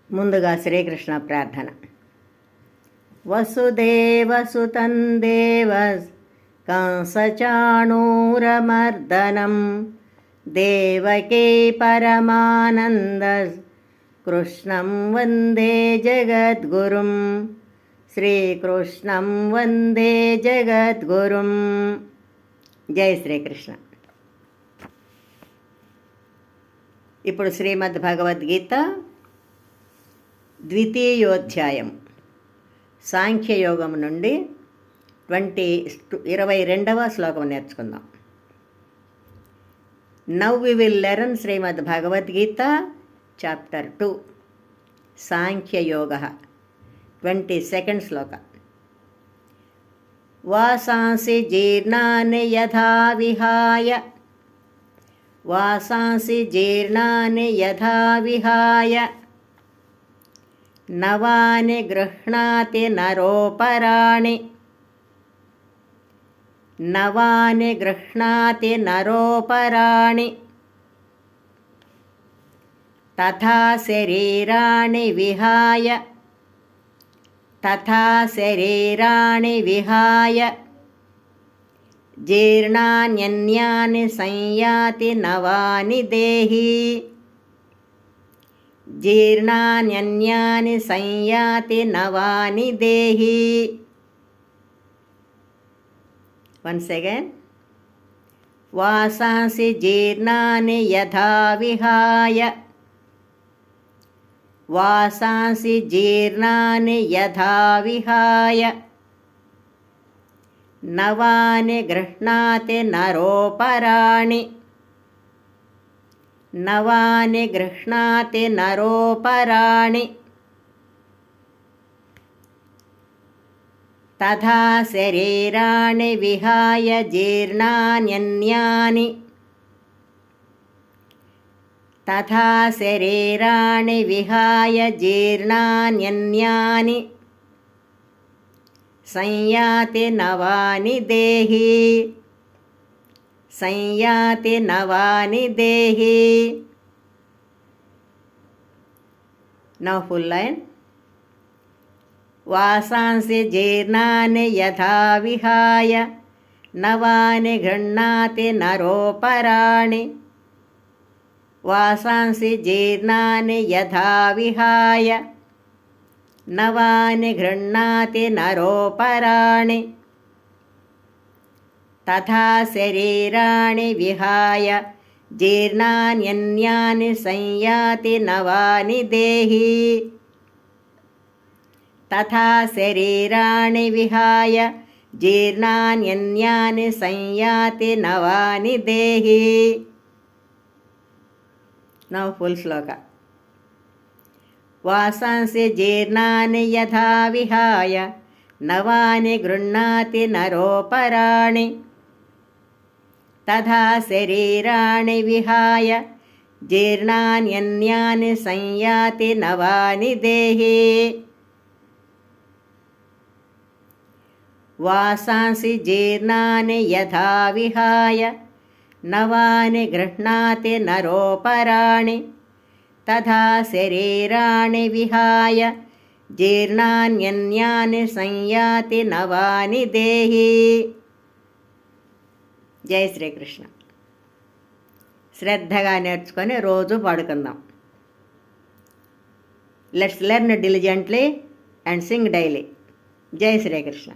ముందుగా శ్రీకృష్ణ ప్రార్థన. వసుదేవసుతం దేవ కంసచాణూరమర్దనం దేవకీ పరమానంద కృష్ణం వందే జగద్గురుం. శ్రీకృష్ణం వందే జగద్గురుం. జై శ్రీకృష్ణ. ఇప్పుడు శ్రీమద్ భగవద్గీత ద్వితీయోధ్యాయం సాంఖ్యయోగం నుండి 22వ శ్లోకం నేర్చుకుందాం. Now we will learn Shrimad Bhagavad Gita chapter 2 Sankhya Yoga 22nd శ్లోక. వాసాంసి జీర్ణాని యథా విహాయ వాసాంసి జీర్ణాని యథా విహాయ నవాని గృహ్ణాతి నరోపరాణి నవాని గృహ్ణాతి నరోపరాణి తథా శరీరాణి విహాయ తథా శరీరాణి విహాయ జీర్ణాన్యన్యాని సంయాతి నవాని దేహి జీర్ణాన్యన్యాని సంయాతి నవాని దేహి. Once again. వాసాంసి జీర్ణాని యథా విహాయ వాసాంసి జీర్ణాని యథా విహాయ నవాని గృహ్ణాతి నరోపరాణి నవాని గృహ్ణాతి నరోపరాణి తథా శరీరాణి విహాయ జీర్ణాన్యన్యాని తథా శరీరాణి విహాయ జీర్ణాన్యన్యాని సంయాతి నవాని దేహి సంయాతి నవాని దేహి. Now full line. వాసాంసి జీర్ణాని యథా విహాయ నవాని గృహ్ణాతి నరోపరాణి వాసాంసి జీర్ణాని యథా విహాయ నవాని గృహ్ణాతి నరోపరాణి తథా శరీరాణి విహాయ జీర్ణాన్యన్యాని సంయాతి నవాని దేహి తథా శరీరాణి విహాయ జీర్ణాన్యన్యాని సంయాతి నవాని దేహి. నౌ ఫుల్ శ్లోక. వాసాంసి జీర్ణాని యథా విహాయ నవాని గృహ్ణాతి నరోపరాణి తథా శరీరాణి విహాయ జీర్ణాన్యన్యాని సంయాతి నవాని దేహి. వాసాంసి జీర్ణాని యథా విహాయ నవాని గృహ్ణాతి నరోపరాణి తథా శరీరాణి విహాయ జీర్ణాన్యన్యాని సంయాతి నవాని దేహి. జై శ్రీకృష్ణ. శ్రద్ధగా నేర్చుకొని రోజు పాడుకుందాం. Let's learn diligently and sing daily. జై శ్రీకృష్ణ.